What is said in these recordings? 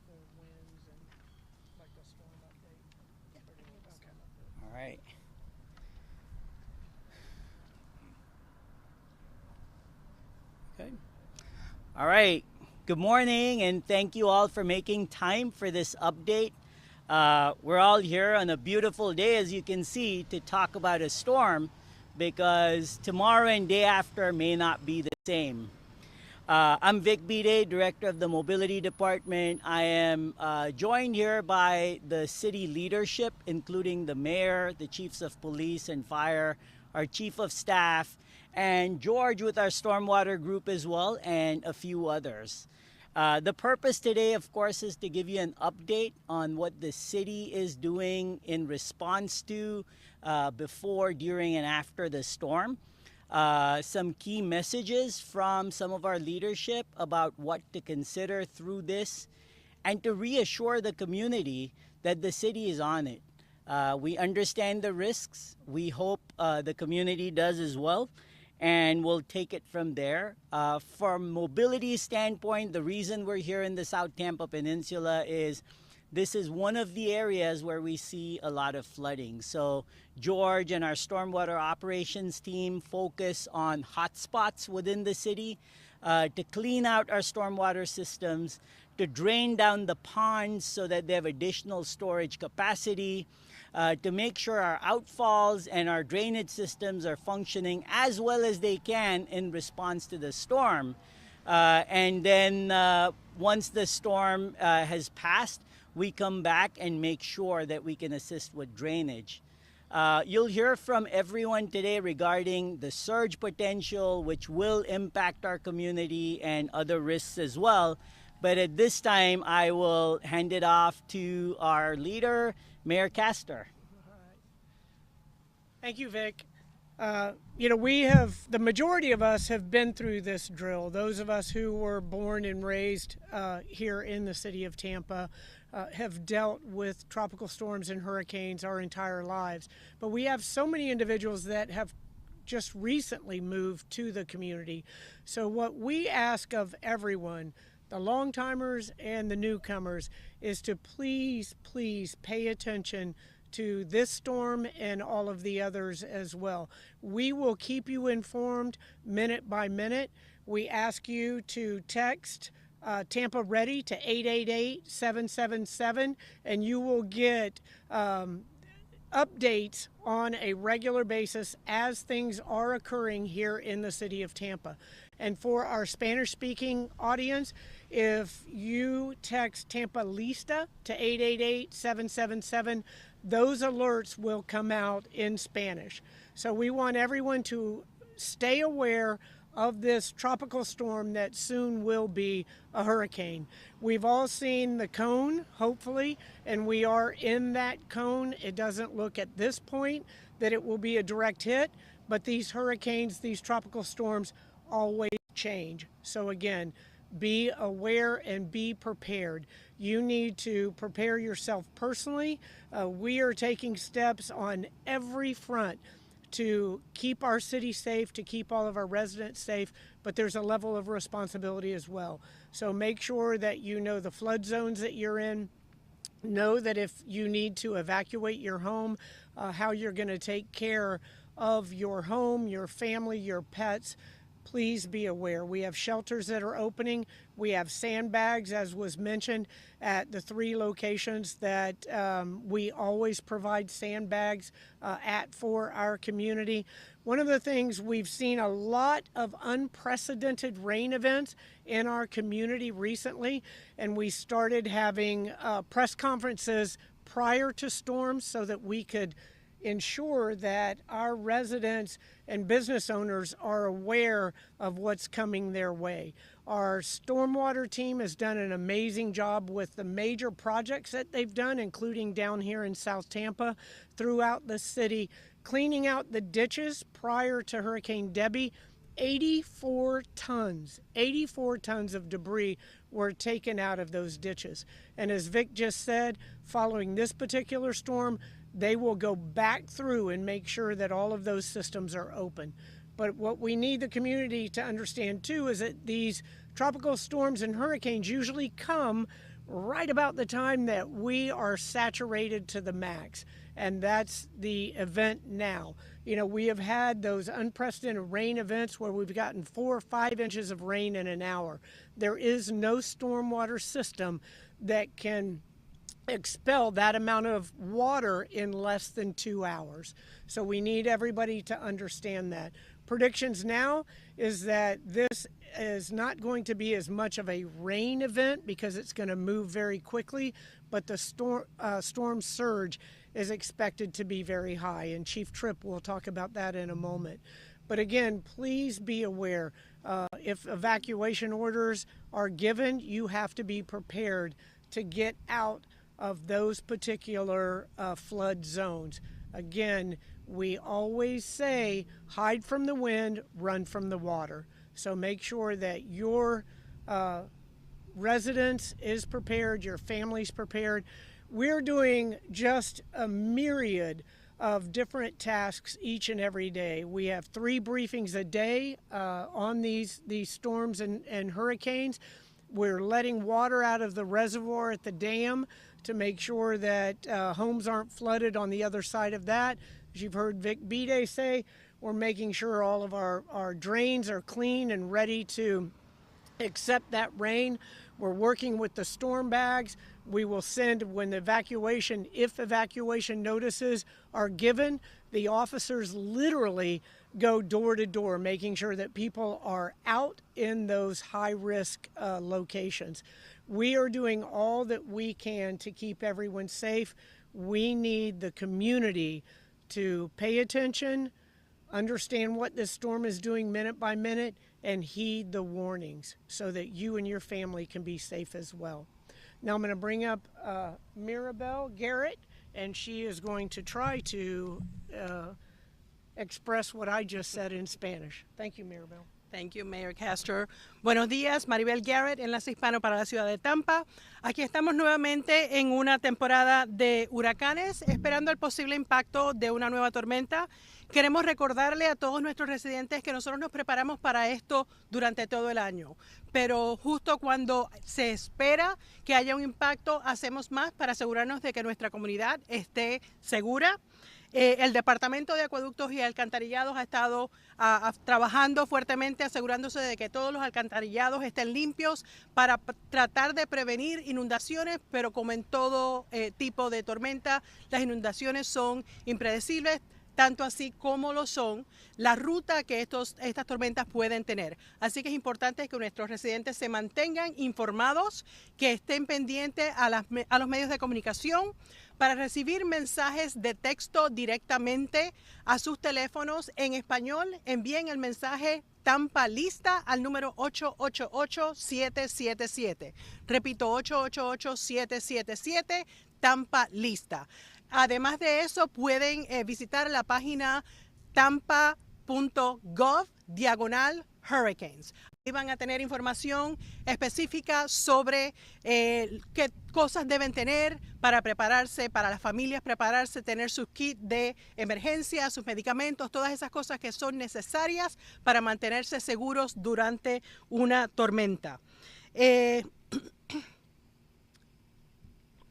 the winds and like the storm update? Okay. All right. Okay. All right. Good morning, and thank you all for making time for this update. We're all here on a beautiful day, as you can see, to talk about a storm because tomorrow and day after may not be the same. I'm Vic Bide, Director of the Mobility Department. I am joined here by the city leadership, including the mayor, the chiefs of police and fire, our chief of staff, and George with our stormwater group as well, and a few others. The purpose today, of course, is to give you an update on what the city is doing in response to before, during, and after the storm. Some key messages from some of our leadership about what to consider through this, and to reassure the community that the city is on it. We understand the risks. We hope the community does as well, and we'll take it from there. From mobility standpoint, the reason we're here in the South Tampa Peninsula is this is one of the areas where we see a lot of flooding. So George and our stormwater operations team focus on hotspots within the city to clean out our stormwater systems, to drain down the ponds so that they have additional storage capacity, to make sure our outfalls and our drainage systems are functioning as well as they can in response to the storm. And then once the storm has passed, we come back and make sure that we can assist with drainage. You'll hear from everyone today regarding the surge potential, which will impact our community, and other risks as well. But at this time, I will hand it off to our leader, Mayor Castor. All right. Thank you, Vic. The majority of us have been through this drill. Those of us who were born and raised here in the city of Tampa have dealt with tropical storms and hurricanes our entire lives. But we have so many individuals that have just recently moved to the community. So what we ask of everyone, the long-timers and the newcomers, is to please pay attention to this storm and all of the others as well. We will keep you informed minute by minute. We ask you to text Tampa Ready to 888-777, and you will get updates on a regular basis as things are occurring here in the city of Tampa. And for our Spanish-speaking audience, if you text Tampa Lista to 888-777, those alerts will come out in Spanish. So we want everyone to stay aware of this tropical storm that soon will be a hurricane. We've all seen the cone, hopefully, and we are in that cone. It doesn't look at this point that it will be a direct hit, but these hurricanes, these tropical storms always change. So again, be aware and be prepared. You need to prepare yourself personally. We are taking steps on every front to keep our city safe, to keep all of our residents safe, but there's a level of responsibility as well. So make sure that you know the flood zones that you're in. Know that if you need to evacuate your home, how you're going to take care of your home, your family, your pets. Please be aware. We have shelters that are opening. We have sandbags, as was mentioned, at the 3 locations that we always provide sandbags at for our community. One of the things, we've seen a lot of unprecedented rain events in our community recently, and we started having press conferences prior to storms so that we could ensure that our residents and business owners are aware of what's coming their way. Our stormwater team has done an amazing job with the major projects that they've done, including down here in South Tampa, throughout the city, cleaning out the ditches prior to Hurricane Debbie. 84 tons of debris were taken out of those ditches. And as Vic just said, following this particular storm, they will go back through and make sure that all of those systems are open. But what we need the community to understand too is that these tropical storms and hurricanes usually come right about the time that we are saturated to the max. And that's the event now. You know, we have had those unprecedented rain events where we've gotten 4 or 5 inches of rain in an hour. There is no stormwater system that can expel that amount of water in less than 2 hours. So we need everybody to understand that. Predictions now is that this is not going to be as much of a rain event because it's going to move very quickly, but the storm surge is expected to be very high, and Chief Tripp will talk about that in a moment. But again, please be aware, if evacuation orders are given, you have to be prepared to get out of those particular flood zones. Again, we always say, hide from the wind, run from the water. So make sure that your residence is prepared, your family's prepared. We're doing just a myriad of different tasks each and every day. We have 3 briefings a day on these storms and hurricanes. We're letting water out of the reservoir at the dam to make sure that homes aren't flooded on the other side of that. As you've heard Vic Bide say, we're making sure all of our drains are clean and ready to accept that rain. We're working with the storm bags. We will send, when the evacuation, if evacuation notices are given, the officers literally go door to door, making sure that people are out in those high-risk locations. We are doing all that we can to keep everyone safe. We need the community to pay attention, understand what this storm is doing minute by minute, and heed the warnings so that you and your family can be safe as well. Now I'm going to bring up Mirabel Garrett, and she is going to try to express what I just said in Spanish. Thank you, Mirabel. Thank you, Mayor Castor. Buenos días, Maribel Garrett, Enlace Hispano para la ciudad de Tampa. Aquí estamos nuevamente en una temporada de huracanes, esperando el posible impacto de una nueva tormenta. Queremos recordarle a todos nuestros residentes que nosotros nos preparamos para esto durante todo el año, pero justo cuando se espera que haya un impacto, hacemos más para asegurarnos de que nuestra comunidad esté segura. El Departamento de Acueductos y Alcantarillados ha estado trabajando fuertemente asegurándose de que todos los alcantarillados estén limpios para tratar de prevenir inundaciones, pero como en todo tipo de tormenta, las inundaciones son impredecibles, tanto así como lo son la ruta que estas tormentas pueden tener. Así que es importante que nuestros residentes se mantengan informados, que estén pendientes a los medios de comunicación para recibir mensajes de texto directamente a sus teléfonos en español. Envíen el mensaje Tampa Lista al número 888-777. Repito, 888-777, Tampa Lista. Además de eso, pueden visitar la página tampa.gov/hurricanes. Ahí van a tener información específica sobre qué cosas deben tener para prepararse, para las familias prepararse, tener sus kits de emergencia, sus medicamentos, todas esas cosas que son necesarias para mantenerse seguros durante una tormenta.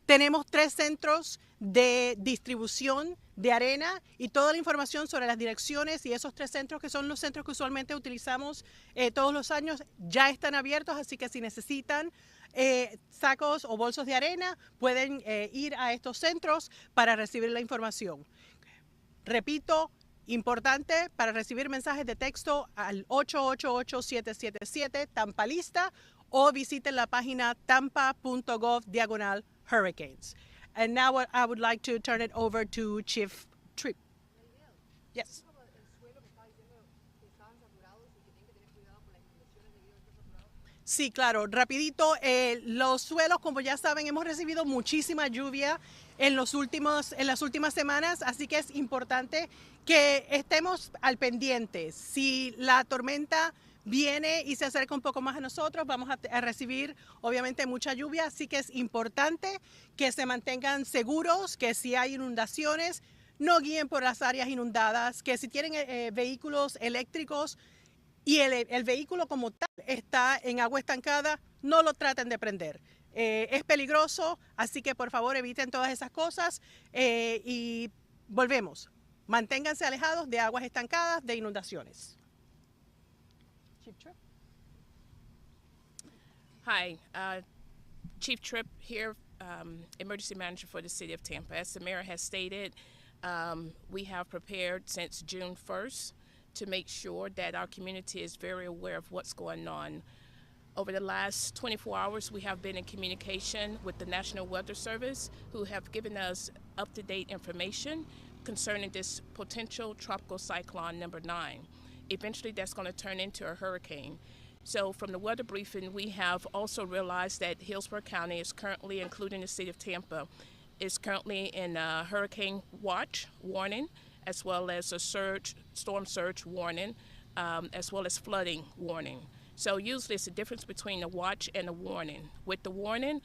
Tenemos 3 centros de distribución de arena y toda la información sobre las direcciones y esos 3 centros, que son los centros que usualmente utilizamos todos los años, ya están abiertos, así que si necesitan sacos o bolsos de arena, pueden ir a estos centros para recibir la información. Repito, importante, para recibir mensajes de texto al 888-777 Tampa Lista o visiten la página tampa.gov/hurricanes. And now I would like to turn it over to Chief Tripp. Yes. Sí, claro, rapidito, los suelos, como ya saben, hemos recibido muchísima lluvia en las últimas semanas, así que es importante que estemos al pendiente. Si la tormenta viene y se acerca un poco más a nosotros, vamos a recibir obviamente mucha lluvia, así que es importante que se mantengan seguros, que si hay inundaciones, no guíen por las áreas inundadas, que si tienen vehículos eléctricos y el vehículo como tal está en agua estancada, no lo traten de prender. Es peligroso, así que por favor eviten todas esas cosas y volvemos. Manténganse alejados de aguas estancadas, de inundaciones. Chief Tripp. Hi, Chief Tripp here, Emergency Manager for the City of Tampa. As the Mayor has stated, we have prepared since June 1st to make sure that our community is very aware of what's going on. Over the last 24 hours, we have been in communication with the National Weather Service, who have given us up-to-date information concerning this potential tropical cyclone number 9. Eventually, that's going to turn into a hurricane. So from the weather briefing, we have also realized that Hillsborough County is currently, including the city of Tampa, is currently in a hurricane watch warning, as well as a storm surge warning, as well as flooding warning. So usually it's the difference between a watch and a warning. With the warning,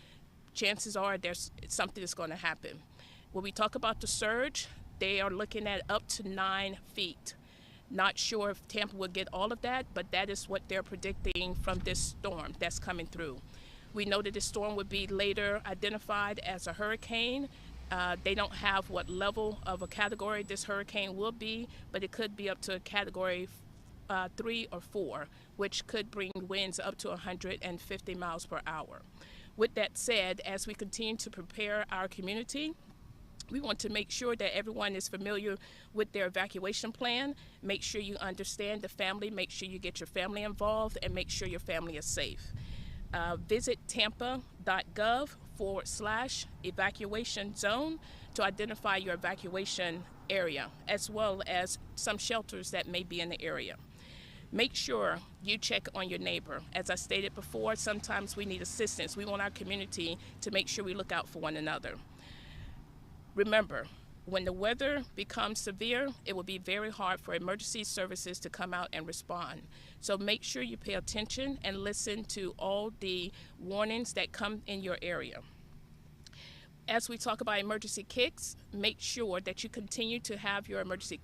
chances are there's something that's going to happen. When we talk about the surge, they are looking at up to 9 feet. Not sure if Tampa will get all of that, but that is what they're predicting from this storm that's coming through. We know that this storm would be later identified as a hurricane. They don't have what level of a category this hurricane will be, but it could be up to a category 3 or 4, which could bring winds up to 150 miles per hour. With that said, as we continue to prepare our community, we want to make sure that everyone is familiar with their evacuation plan. Make sure you understand the family, make sure you get your family involved, and make sure your family is safe. Visit tampa.gov/evacuation zone to identify your evacuation area, as well as some shelters that may be in the area. Make sure you check on your neighbor. As I stated before, sometimes we need assistance. We want our community to make sure we look out for one another. Remember, when the weather becomes severe, it will be very hard for emergency services to come out and respond. So make sure you pay attention and listen to all the warnings that come in your area. As we talk about emergency kits, make sure that you continue to have your emergency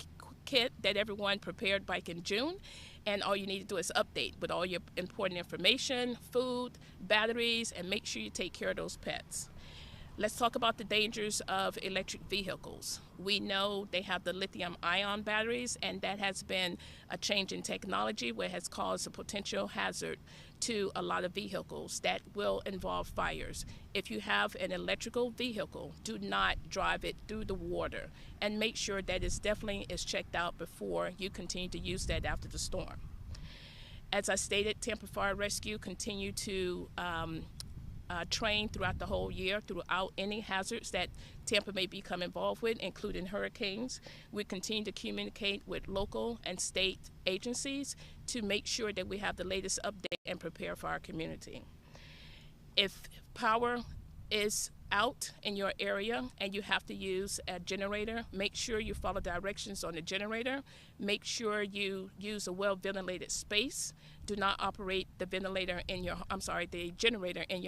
kit that everyone prepared back in June, and all you need to do is update with all your important information, food, batteries, and make sure you take care of those pets. Let's talk about the dangers of electric vehicles. We know they have the lithium-ion batteries, and that has been a change in technology where it has caused a potential hazard to a lot of vehicles that will involve fires. If you have an electrical vehicle, do not drive it through the water, and make sure that it definitely is checked out before you continue to use that after the storm. As I stated, Tampa Fire Rescue continue to train throughout the whole year throughout any hazards that Tampa may become involved with, including hurricanes. We continue to communicate with local and state agencies to make sure that we have the latest update and prepare for our community. If power is out in your area and you have to use a generator, make sure you follow directions on the generator. Make sure you use a well-ventilated space. Do not operate the generator in your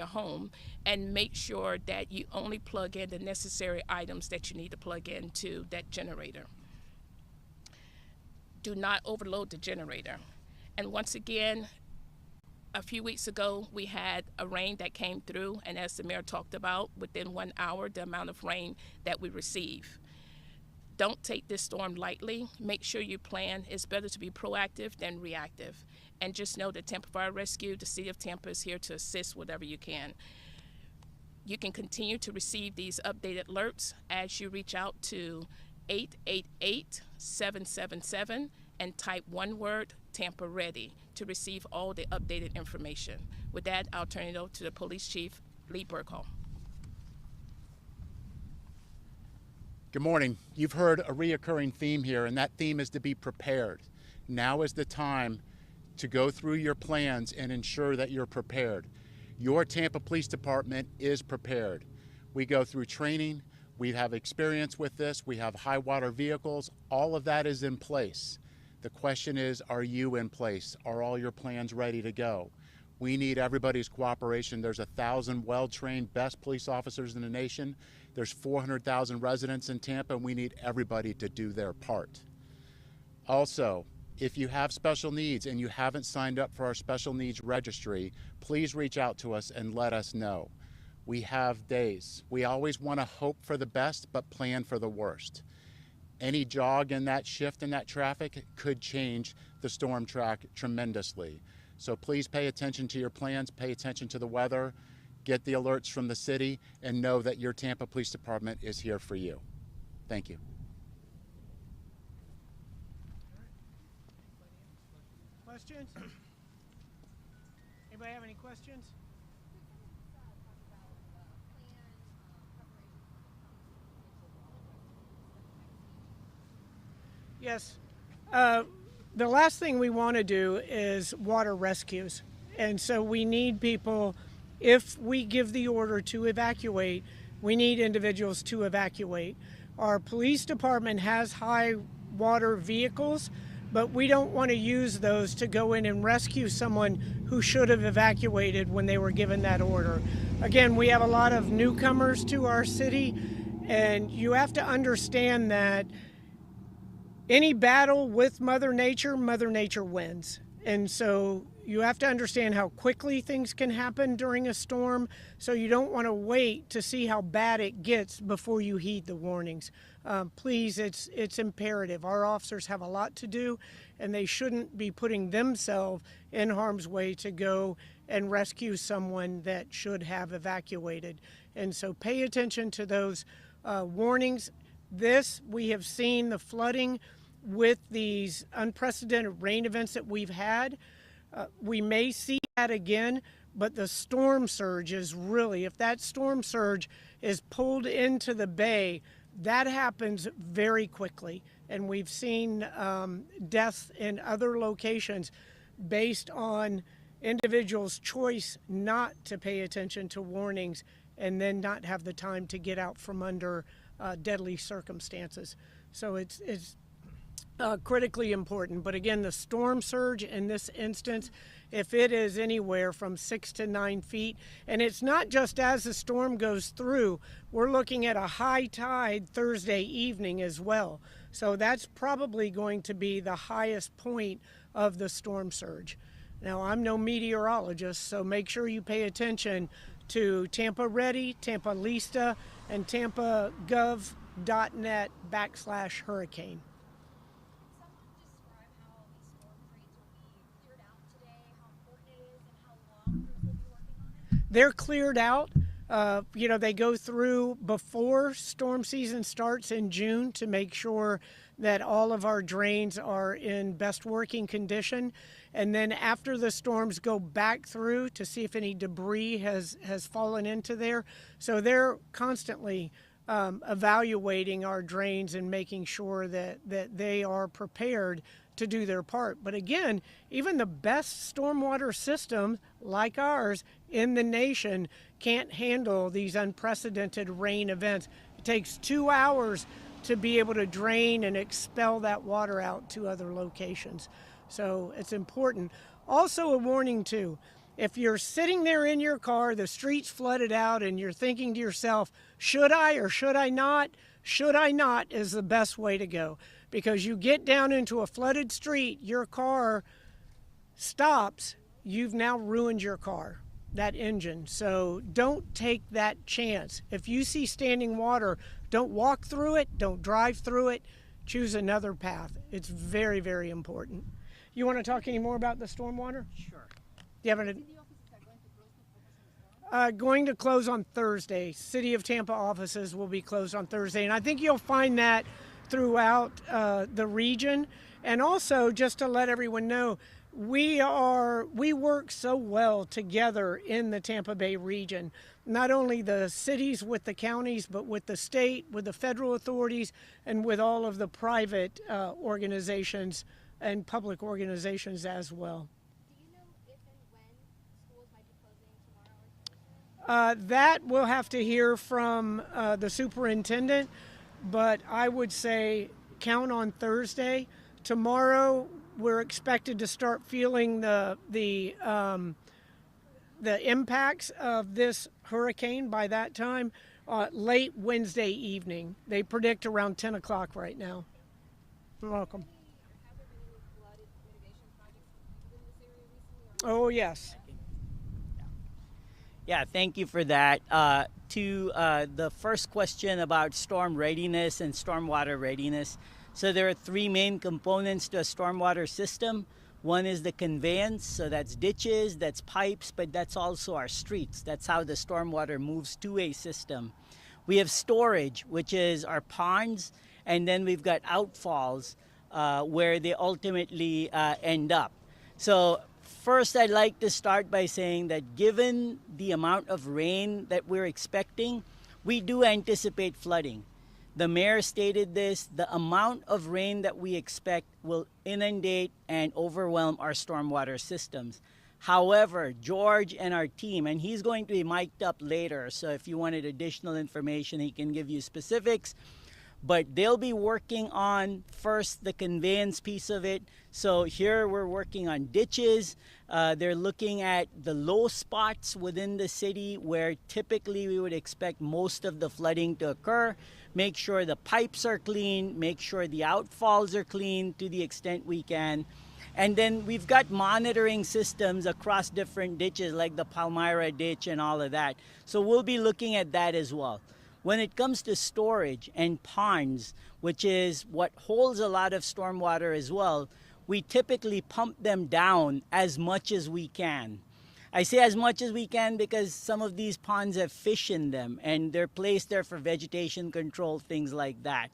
home, and make sure that you only plug in the necessary items that you need to plug into that generator. Do not overload the generator. And once again, a few weeks ago, we had a rain that came through, and as the mayor talked about, within 1 hour, the amount of rain that we receive. Don't take this storm lightly. Make sure you plan. It's better to be proactive than reactive. And just know that Tampa Fire Rescue, the City of Tampa, is here to assist whatever you can. You can continue to receive these updated alerts as you reach out to 888-777 and type one word, Tampa Ready, to receive all the updated information. With that, I'll turn it over to the Police Chief, Lee Burkholm. Good morning. You've heard a reoccurring theme here, and that theme is to be prepared. Now is the time to go through your plans and ensure that you're prepared. Your Tampa Police Department is prepared. We go through training, we have experience with this, we have high water vehicles, all of that is in place. The question is, are you in place? Are all your plans ready to go? We need everybody's cooperation. There's 1,000 well-trained, best police officers in the nation. There's 400,000 residents in Tampa, and we need everybody to do their part. Also, if you have special needs and you haven't signed up for our special needs registry, please reach out to us and let us know. We have days. We always want to hope for the best, but plan for the worst. Any jog in that shift in that traffic could change the storm track tremendously. So please pay attention to your plans, pay attention to the weather, get the alerts from the city, and know that your Tampa Police Department is here for you. Thank you. Questions? Anybody have any questions? Yes. The last thing we want to do is water rescues. And so we need people, if we give the order to evacuate, we need individuals to evacuate. Our police department has high water vehicles, but we don't want to use those to go in and rescue someone who should have evacuated when they were given that order. Again, we have a lot of newcomers to our city, and you have to understand that any battle with Mother Nature wins. And so you have to understand how quickly things can happen during a storm. So you don't want to wait to see how bad it gets before you heed the warnings. Please, it's imperative. Our officers have a lot to do, and they shouldn't be putting themselves in harm's way to go and rescue someone that should have evacuated. And so pay attention to those warnings. We have seen the flooding with these unprecedented rain events that we've had. We may see that again, but the storm surge is really, if that storm surge is pulled into the bay, that happens very quickly. And we've seen deaths in other locations based on individuals' choice not to pay attention to warnings and then not have the time to get out from under deadly circumstances. So it's critically important. But again, the storm surge in this instance, if it is anywhere from 6 to 9 feet, and it's not just as the storm goes through, we're looking at a high tide Thursday evening as well. So that's probably going to be the highest point of the storm surge. Now, I'm no meteorologist, so make sure you pay attention to Tampa Ready, Tampa Lista, and tampagov.net/hurricane. They're cleared out. They go through before storm season starts in June to make sure that all of our drains are in best working condition. And then after the storms go back through to see if any debris has fallen into there. So they're constantly evaluating our drains and making sure that they are prepared to do their part. But again, even the best stormwater system like ours in the nation can't handle these unprecedented rain events. It takes 2 hours to be able to drain and expel that water out to other locations. So it's important. Also a warning too, if you're sitting there in your car, the street's flooded out, and you're thinking to yourself, should I or should I not? Should I not is the best way to go. Because you get down into a flooded street, your car stops, you've now ruined your car, that engine. So don't take that chance. If you see standing water, don't walk through it, don't drive through it, choose another path. It's very, very important. You want to talk any more about the stormwater? Sure. Do you have going to close on Thursday. City of Tampa offices will be closed on Thursday, and I think you'll find that throughout the region. And also, just to let everyone know, we work so well together in the Tampa Bay region. Not only the cities with the counties, but with the state, with the federal authorities, and with all of the private organizations and public organizations as well. Do you know if and when schools might be closing tomorrow or Thursday? That we'll have to hear from the superintendent, but I would say count on Thursday. Tomorrow we're expected to start feeling the impacts of this hurricane by that time, late Wednesday evening. They predict around 10 o'clock right now. You're welcome. Have there been any flood mitigation projects in this area recently? Oh, yes. Yeah, thank you for that. To the first question about storm readiness and stormwater readiness. So there are three main components to a stormwater system. One is the conveyance, so that's ditches, that's pipes, but that's also our streets. That's how the stormwater moves to a system. We have storage, which is our ponds, and then we've got outfalls where they ultimately end up. So first, I'd like to start by saying that given the amount of rain that we're expecting, we do anticipate flooding. The mayor stated this, the amount of rain that we expect will inundate and overwhelm our stormwater systems. However, George and our team, and he's going to be mic'd up later, so if you wanted additional information, he can give you specifics. But they'll be working on first the conveyance piece of it. So here we're working on ditches. They're looking at the low spots within the city where typically we would expect most of the flooding to occur. Make sure the pipes are clean, make sure the outfalls are clean to the extent we can. And then we've got monitoring systems across different ditches like the Palmyra ditch and all of that. So we'll be looking at that as well. When it comes to storage and ponds, which is what holds a lot of stormwater as well, we typically pump them down as much as we can. I say as much as we can because some of these ponds have fish in them and they're placed there for vegetation control, things like that.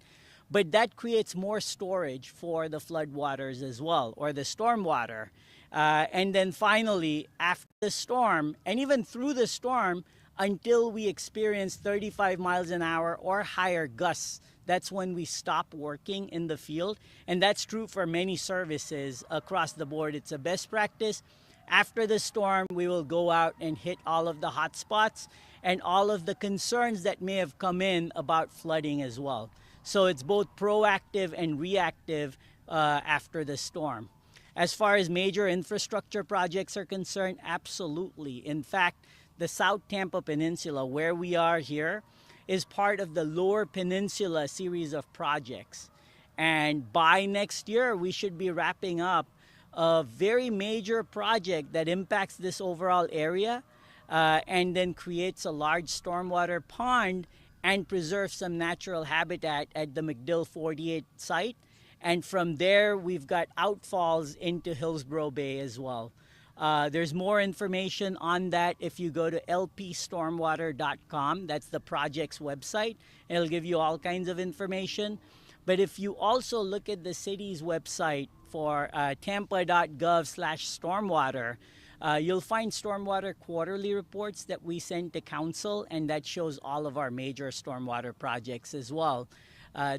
But that creates more storage for the floodwaters as well, or the stormwater. And then finally, after the storm, and even through the storm, until we experience 35 miles an hour or higher gusts, that's when we stop working in the field. And that's true for many services across the board. It's a best practice. After the storm, we will go out and hit all of the hot spots and all of the concerns that may have come in about flooding as well. So it's both proactive and reactive after the storm. As far as major infrastructure projects are concerned, absolutely. In fact, the South Tampa Peninsula, where we are here, is part of the Lower Peninsula series of projects. And by next year, we should be wrapping up a very major project that impacts this overall area and then creates a large stormwater pond and preserves some natural habitat at the MacDill 48 site. And from there, we've got outfalls into Hillsborough Bay as well. There's more information on that if you go to lpstormwater.com. That's the project's website. It'll give you all kinds of information. But if you also look at the city's website for tampa.gov/stormwater, you'll find stormwater quarterly reports that we send to council, and that shows all of our major stormwater projects as well.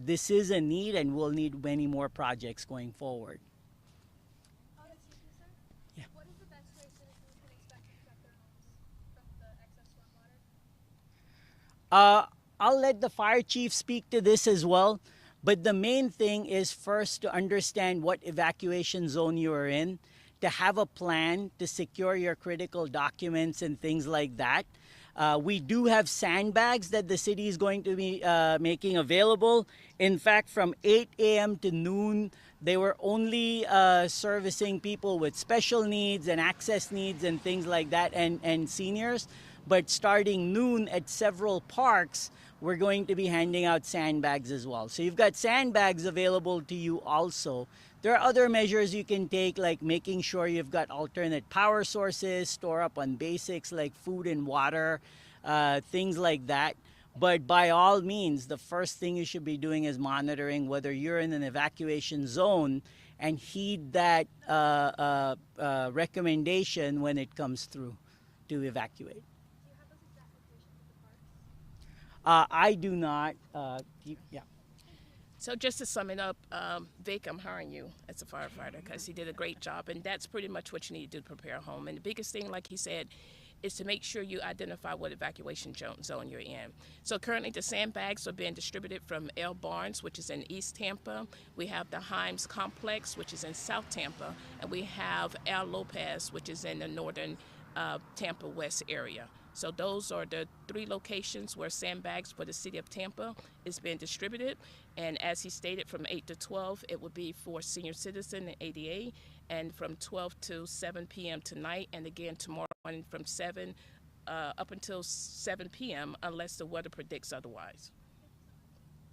This is a need, and we'll need many more projects going forward. Excuse me, sir. Yeah. What is the best way citizens can expect to protect their homes from the excess stormwater? I'll let the fire chief speak to this as well. But the main thing is first to understand what evacuation zone you are in, to have a plan to secure your critical documents and things like that. We do have sandbags that the city is going to be making available. In fact, from 8 a.m. to noon, they were only servicing people with special needs and access needs and things like that, and seniors. But starting noon at several parks, we're going to be handing out sandbags as well. So you've got sandbags available to you also. There are other measures you can take, like making sure you've got alternate power sources, store up on basics like food and water, things like that. But by all means, the first thing you should be doing is monitoring whether you're in an evacuation zone and heed that recommendation when it comes through to evacuate. I do not. Yeah. So just to sum it up, Vic, I'm hiring you as a firefighter because he did a great job, and that's pretty much what you need to do to prepare a home. And the biggest thing, like he said, is to make sure you identify what evacuation zone you're in. So currently the sandbags are being distributed from L. Barnes, which is in East Tampa. We have the Himes Complex, which is in South Tampa, and we have Al Lopez, which is in the northern Tampa West area. So those are the three locations where sandbags for the city of Tampa is being distributed. And as he stated, from 8 to 12, it would be for senior citizen and ADA, and from 12 to 7 p.m. tonight, and again tomorrow morning from 7 up until 7 p.m. unless the weather predicts otherwise.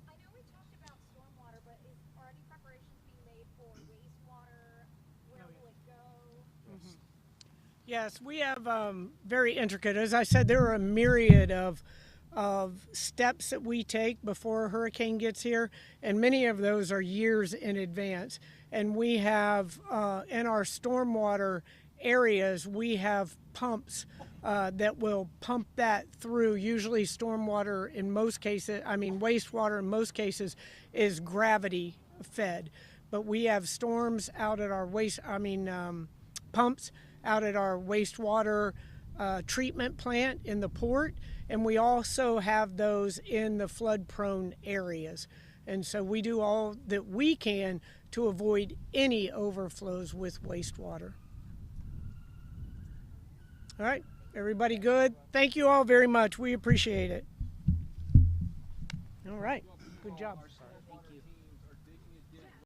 I know we talked about stormwater, but are any preparations being made for wastewater? Where will it go? Yes, we have very intricate. As I said, there are a myriad of steps that we take before a hurricane gets here, and many of those are years in advance. And we have in our stormwater areas, we have pumps that will pump that through. Usually, wastewater in most cases is gravity fed, but we have storms out at our pumps out at our wastewater treatment plant in the port, and we also have those in the flood-prone areas. And so we do all that we can to avoid any overflows with wastewater. All right, everybody good? Thank you all very much. We appreciate it. All right, good job. Thank you.